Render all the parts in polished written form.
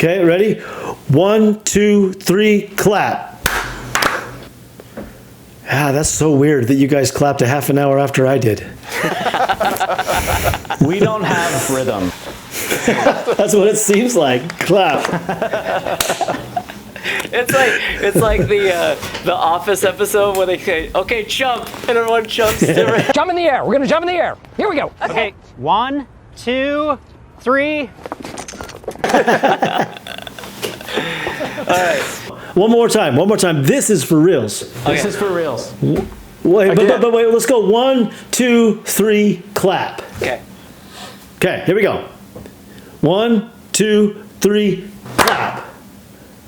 Okay, ready? 1, 2, 3, clap. Ah, that's so weird that you guys clapped a half an hour after I did. We don't have rhythm. That's what it seems like. Clap. It's like the Office episode where they say, "Okay, jump," and everyone jumps. Jump in the air. We're gonna jump in the air. Here we go. Okay, 1, 2, 3. All right. One more time. This is for reals. This is for reals. Wait, but wait, let's go. 1, 2, 3, clap. Okay. Okay, here we go. 1, 2, 3, clap.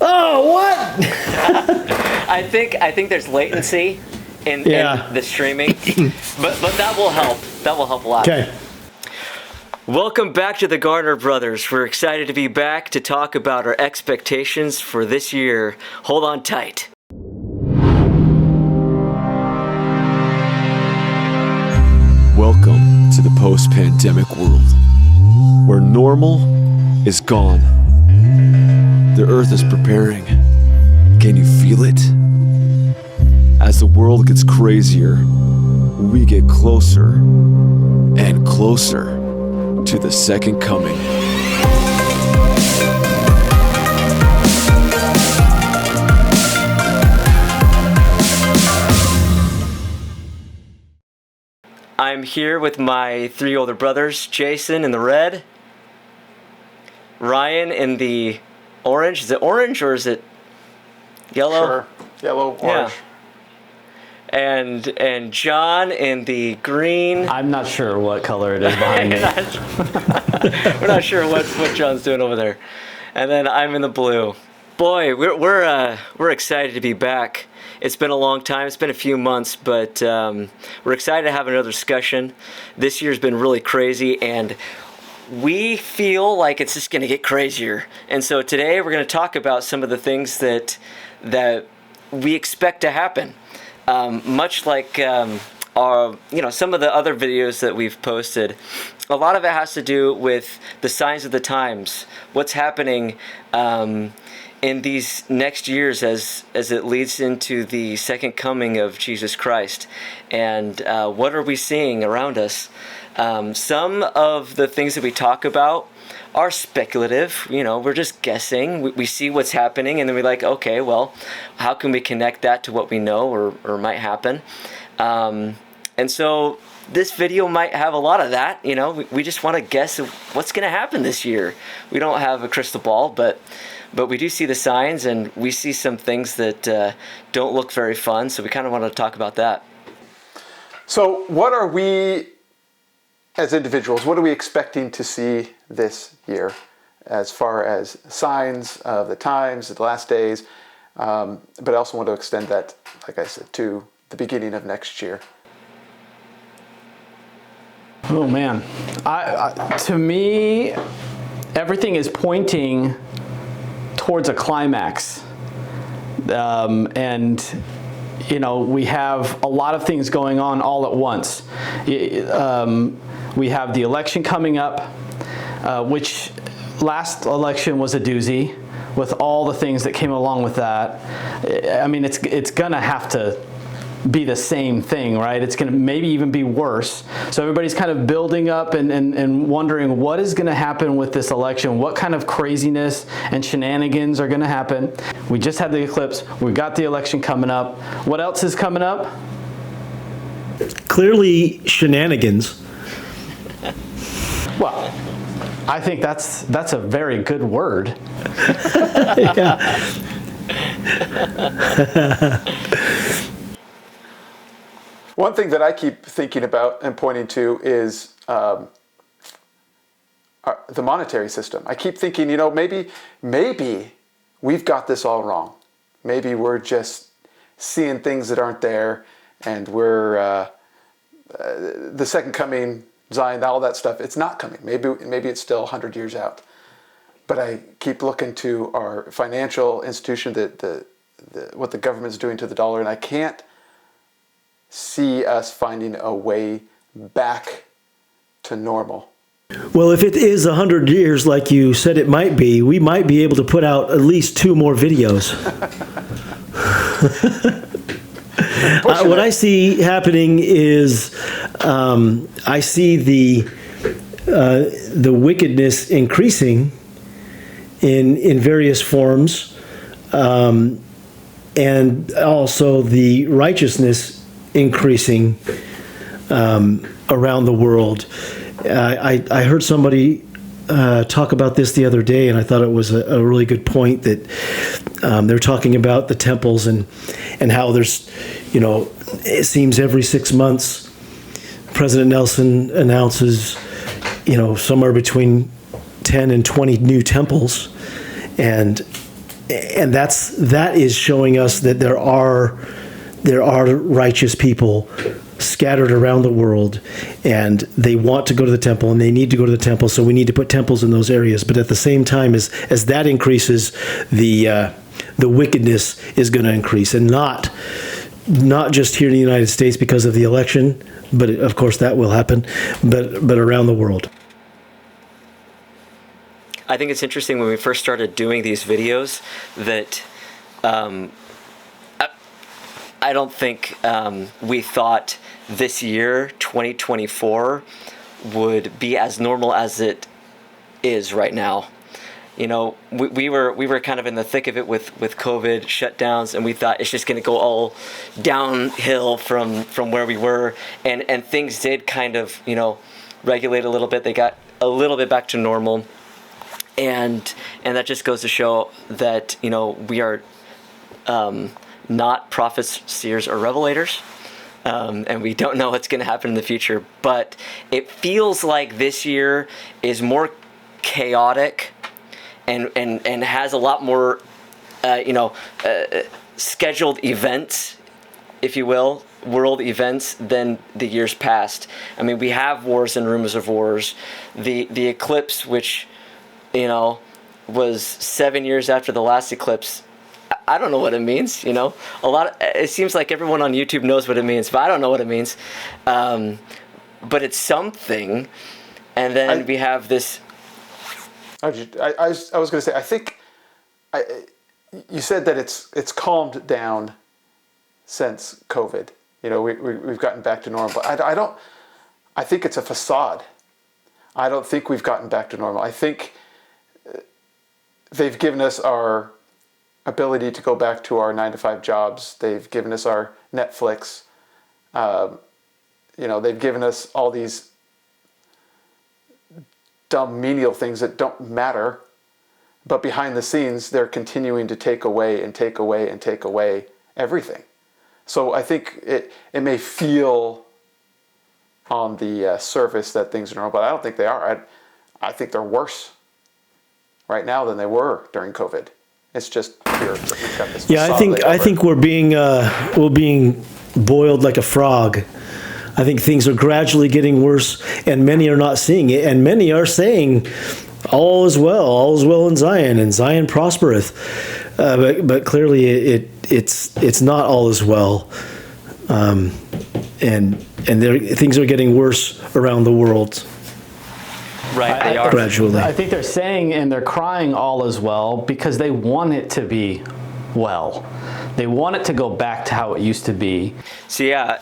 Oh, what? I think there's latency in the streaming, but that will help. That will help a lot. Okay. Welcome back to the Garner Brothers. We're excited to be back to talk about our expectations for this year. Hold on tight. Welcome to the post-pandemic world, where normal is gone. The earth is preparing. Can you feel it? As the world gets crazier, we get closer and closer to the second coming. I'm here with my 3 older brothers, Jason in the red, Ryan in the orange. Is it orange or is it yellow? Sure. Yellow, orange. Yeah. And John in the green. I'm not sure what color it is behind me. We're not sure what John's doing over there. And then I'm in the blue. Boy, we're excited to be back. It's been a long time. It's been a few months, but we're excited to have another discussion. This year's been really crazy, and we feel like it's just going to get crazier. And so today we're going to talk about some of the things that we expect to happen. Much like some of the other videos that we've posted, a lot of it has to do with the signs of the times, what's happening in these next years as it leads into the second coming of Jesus Christ, and what are we seeing around us. Some of the things that we talk about are speculative. We're just guessing. We see what's happening, and then we're like, okay, well, how can we connect that to what we know or might happen? And so this video might have a lot of that. We just want to guess what's going to happen this year. We don't have a crystal ball, but we do see the signs, and we see some things that don't look very fun, so we kind of want to talk about that. So what are we, as individuals, what are we expecting to see this year as far as signs of the times, the last days, but I also want to extend that, like I said, to the beginning of next year. Oh man, to me, everything is pointing towards a climax, and we have a lot of things going on all at once. We have the election coming up, which last election was a doozy with all the things that came along with that. I mean, it's gonna have to be the same thing, right? It's gonna maybe even be worse. So everybody's kind of building up and wondering what is gonna happen with this election, what kind of craziness and shenanigans are gonna happen. We just had the eclipse, we've got the election coming up. What else is coming up? Clearly shenanigans. Well, I think that's a very good word. Yeah. One thing that I keep thinking about and pointing to is the monetary system. I keep thinking, maybe we've got this all wrong. Maybe we're just seeing things that aren't there, and we're the second coming, Zion, all that stuff. It's not coming. Maybe it's still 100 years out. But I keep looking to our financial institution, what the government's doing to the dollar, and I can't see us finding a way back to normal. Well, if it is 100 years like you said it might be, we might be able to put out at least 2 more videos. What I see happening is I see the wickedness increasing in various forms, and also the righteousness increasing around the world. I heard somebody talk about this the other day, and I thought it was a really good point that they're talking about the temples and how there's, it seems every 6 months, President Nelson announces, somewhere between 10 and 20 new temples, and that is showing us that there are righteous people scattered around the world, and they want to go to the temple and they need to go to the temple, so we need to put temples in those areas. But at the same time, as that increases, the wickedness is going to increase, and not just here in the United States because of the election, but of course that will happen, but around the world. I think it's interesting when we first started doing these videos that I don't think we thought this year, 2024, would be as normal as it is right now. We were kind of in the thick of it with COVID shutdowns, and we thought it's just going to go all downhill from where we were, and things did kind of regulate a little bit. They got a little bit back to normal, and that just goes to show that we are not prophets, seers, or revelators. And we don't know what's going to happen in the future, but it feels like this year is more chaotic and has a lot more, scheduled events, if you will, world events than the years past. I mean, we have wars and rumors of wars. The eclipse, which, was 7 years after the last eclipse, I don't know what it means, it seems like everyone on YouTube knows what it means, but I don't know what it means. But it's something. And then we have this. I was going to say, I think you said that it's calmed down since COVID. We've gotten back to normal, but I think it's a facade. I don't think we've gotten back to normal. I think they've given us our ability to go back to our 9-to-5 jobs. They've given us our Netflix. They've given us all these dumb menial things that don't matter, but behind the scenes they're continuing to take away and take away and take away everything. So I think it may feel on the surface that things are normal, but I don't think they are. I think they're worse right now than they were during COVID. It's just pure. Yeah, I think we're being boiled like a frog. I think things are gradually getting worse, and many are not seeing it, and many are saying, all is well in Zion, and Zion prospereth. But clearly it's not all is well, and things are getting worse around the world. Right, they are. Gradually. I think they're saying and they're crying all is well because they want it to be well. They want it to go back to how it used to be. So yeah,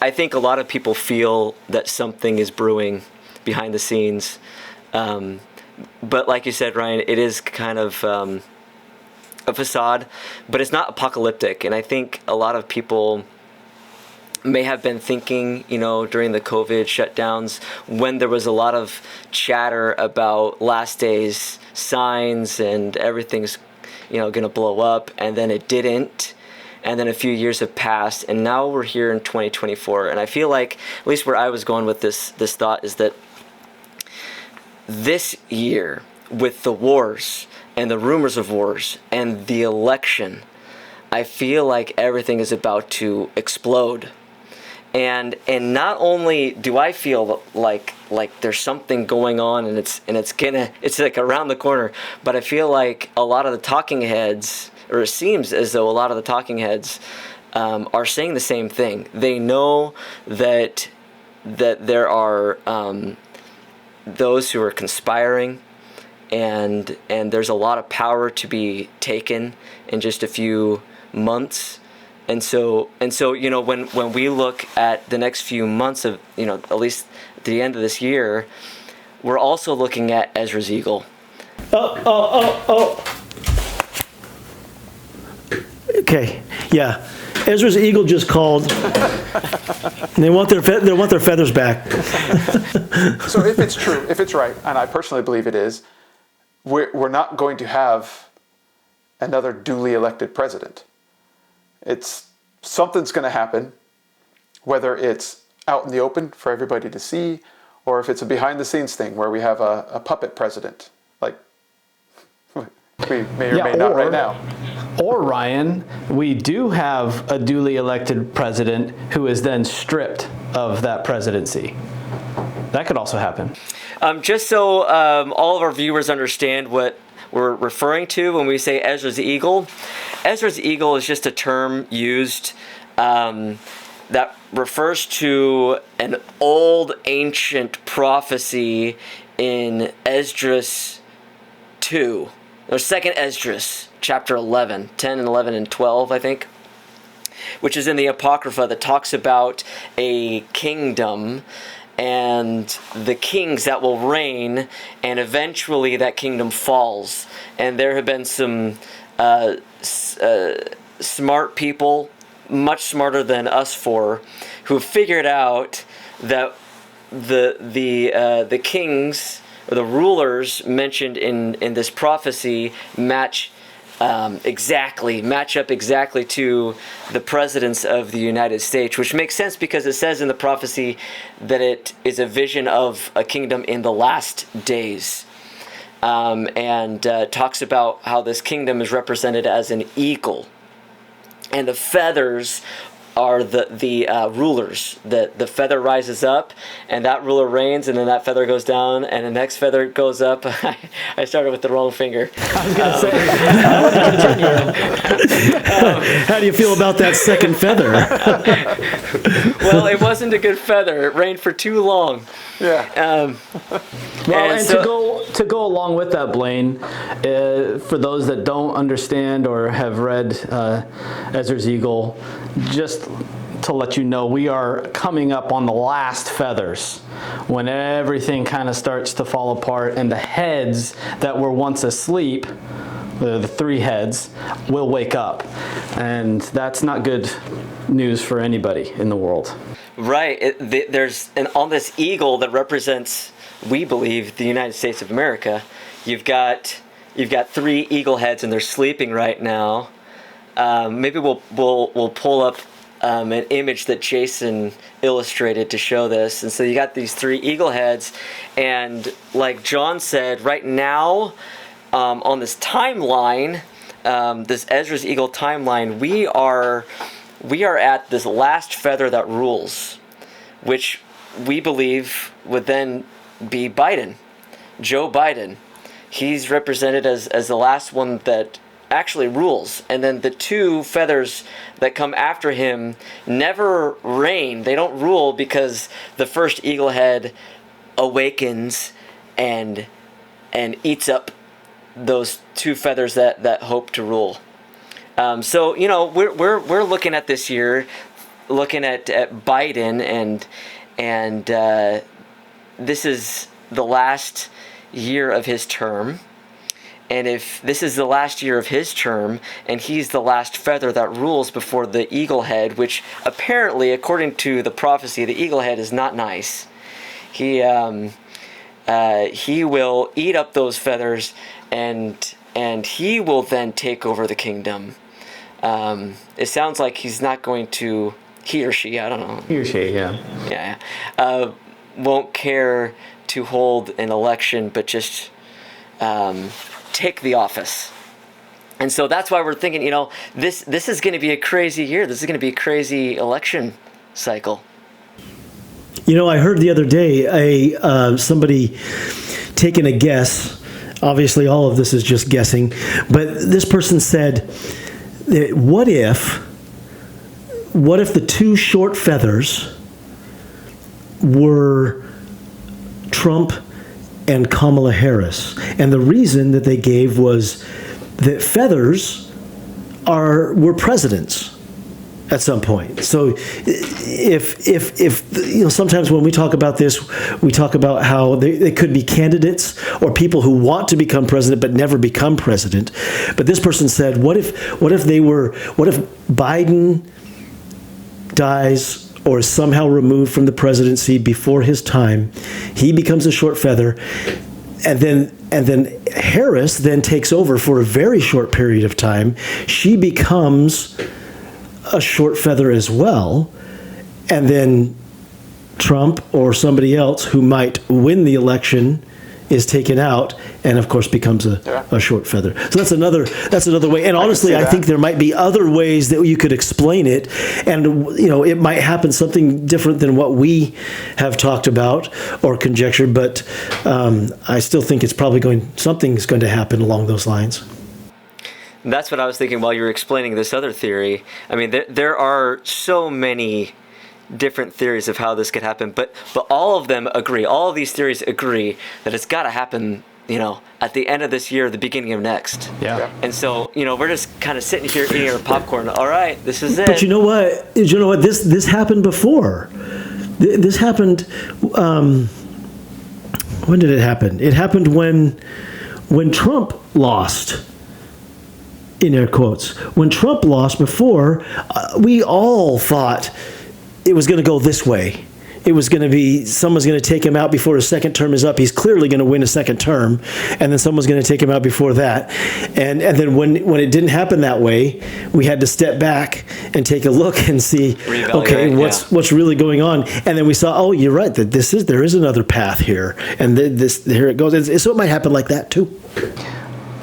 I think a lot of people feel that something is brewing behind the scenes. But like you said, Ryan, it is kind of a facade, but it's not apocalyptic. And I think a lot of people may have been thinking, during the COVID shutdowns, when there was a lot of chatter about last days signs and everything's, going to blow up, and then it didn't. And then a few years have passed, and now we're here in 2024. And I feel like, at least where I was going with this thought, is that this year, with the wars and the rumors of wars and the election, I feel like everything is about to explode. And not only do I feel like there's something going on and it's like around the corner, but I feel like a lot of the talking heads, or it seems as though a lot of the talking heads are saying the same thing. They know that that there are those who are conspiring, and there's a lot of power to be taken in just a few months. And so when we look at the next few months of, at least at the end of this year, we're also looking at Ezras Eagle. Okay, yeah. Ezra's Eagle just called. And they want their feathers back. So if it's true, if it's right, and I personally believe it is, we're not going to have another duly elected president. Something's going to happen, whether it's out in the open for everybody to see, or if it's a behind-the-scenes thing where we have a puppet president, like we may or may not right now. Or, Ryan, we do have a duly elected president who is then stripped of that presidency. That could also happen. Just so all of our viewers understand what we're referring to when we say Ezra's Eagle. Ezra's Eagle is just a term used that refers to an old ancient prophecy in Esdras 2, or 2nd Esdras, chapter 11, 10 and 11 and 12, I think, which is in the Apocrypha, that talks about a kingdom and the kings that will reign, and eventually that kingdom falls. And there have been some smart people, much smarter than us four, who have figured out that the kings, or the rulers mentioned in this prophecy, match up exactly to the presidents of the United States, which makes sense because it says in the prophecy that it is a vision of a kingdom in the last days, and talks about how this kingdom is represented as an eagle, and the feathers are the rulers. The feather rises up, and that ruler reigns, and then that feather goes down, and the next feather goes up. I started with the wrong finger. I was going to say, How do you feel about that second feather? Well, it wasn't a good feather. It rained for too long. Yeah. to go along with that, Blaine, for those that don't understand or have read Ezra's Eagle, just to let you know, we are coming up on the last feathers, when everything kind of starts to fall apart, and the heads that were once asleep, the three heads, will wake up. And that's not good news for anybody in the world. Right. On this eagle that represents, we believe, the United States of America. You've got three eagle heads, and they're sleeping right now. Maybe we'll pull up an image that Jason illustrated to show this. And so you got these three eagle heads, and like John said, right now on this timeline, this Ezra's Eagle timeline, we are at this last feather that rules, which we believe would then be Biden, Joe Biden. He's represented as the last one that actually rules. And then the two feathers that come after him never reign. They don't rule because the first eagle head awakens and eats up those two feathers that hope to rule. So we're looking at this year, looking at Biden, and this is the last year of his term. And if this is the last year of his term, and he's the last feather that rules before the eagle head, which apparently, according to the prophecy, the eagle head is not nice. He will eat up those feathers, and he will then take over the kingdom. It sounds like he's not going to, he or she, I don't know. He or she, yeah. Yeah. Won't care to hold an election, but just take the office. And so that's why we're thinking, this is going to be a crazy year. This is going to be a crazy election cycle. I heard the other day somebody taking a guess. Obviously, all of this is just guessing, but this person said, what if the two short feathers were Trump and Kamala Harris. And the reason that they gave was that feathers were presidents at some point. So if sometimes when we talk about this, we talk about how they could be candidates or people who want to become president but never become president. But this person said, what if Biden dies or is somehow removed from the presidency before his time, he becomes a short feather, and then Harris then takes over for a very short period of time. She becomes a short feather as well, and then Trump or somebody else who might win the election is taken out, and of course becomes a short feather. So that's another way. And honestly, I think there might be other ways that you could explain it, and it might happen something different than what we have talked about or conjectured. But I still think it's probably something's going to happen along those lines. That's what I was thinking while you were explaining this other theory. I mean, there are so many different theories of how this could happen, but all of them agree. All of these theories agree that it's got to happen, at the end of this year, the beginning of next. Yeah. And so, we're just kind of sitting here eating our popcorn. All right, this is it. But you know what? This happened before. This happened. When did it happen? It happened when Trump lost. In air quotes. When Trump lost before, we all thought it was going to go this way. It was going to be someone's going to take him out before his second term is up. He's clearly going to win a second term, and then someone's going to take him out before that. And then when it didn't happen that way, we had to step back and take a look and see, okay, what's really going on. And then we saw, oh, you're right, that there is another path here, and here it goes. And so it might happen like that too.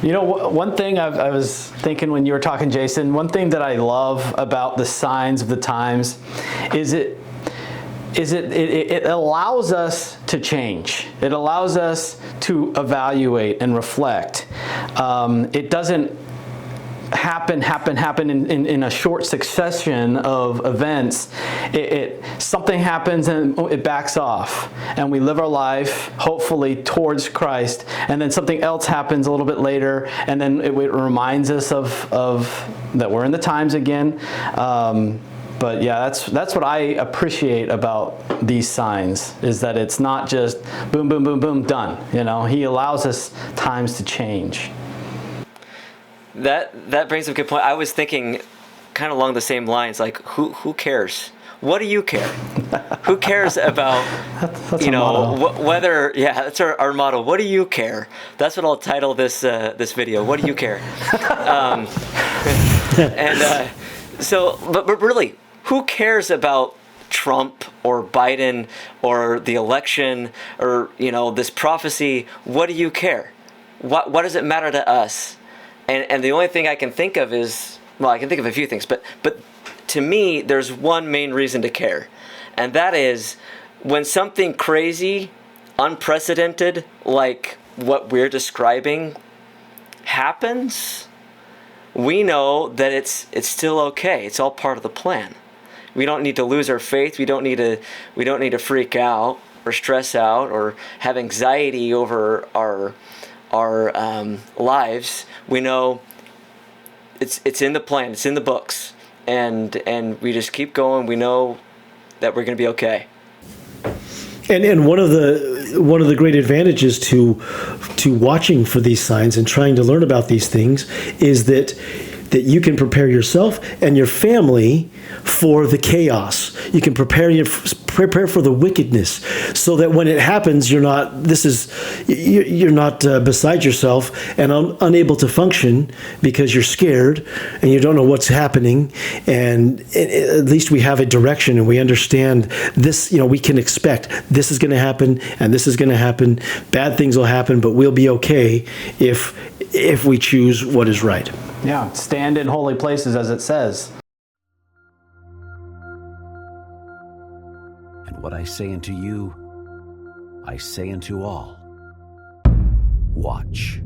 One thing I was thinking when you were talking, Jason, one thing that I love about the signs of the times is it allows us to change. It allows us to evaluate and reflect. It doesn't happen in a short succession of events. Something happens and it backs off, and we live our life hopefully towards Christ, and then something else happens a little bit later, and then it reminds us of that we're in the times again. But yeah, that's what I appreciate about these signs, is that it's not just boom, boom, boom, boom, done. He allows us times to change. That brings up a good point. I was thinking kind of along the same lines, like who cares? What do you care? Who cares about whether? Yeah, that's our motto. What do you care? That's what I'll title this video. What do you care? But really, who cares about Trump or Biden or the election or this prophecy? What do you care? What does it matter to us? And the only thing I can think of is, I can think of a few things, but to me, there's one main reason to care. And that is when something crazy, unprecedented, like what we're describing, happens, we know that it's still okay. It's all part of the plan. We don't need to lose our faith. We don't need to freak out or stress out or have anxiety over our lives. We know it's in the plan, it's in the books, and we just keep going. We know that we're going to be okay. And one of the great advantages to watching for these signs and trying to learn about these things is that you can prepare yourself and your family for the chaos. You can prepare for the wickedness, so that when it happens, you're not beside yourself and unable to function because you're scared and you don't know what's happening. And at least we have a direction and we understand this. We can expect this is going to happen and this is going to happen. Bad things will happen, but we'll be okay if we choose what is right. Yeah, stand in holy places, as it says. And what I say unto you, I say unto all, watch.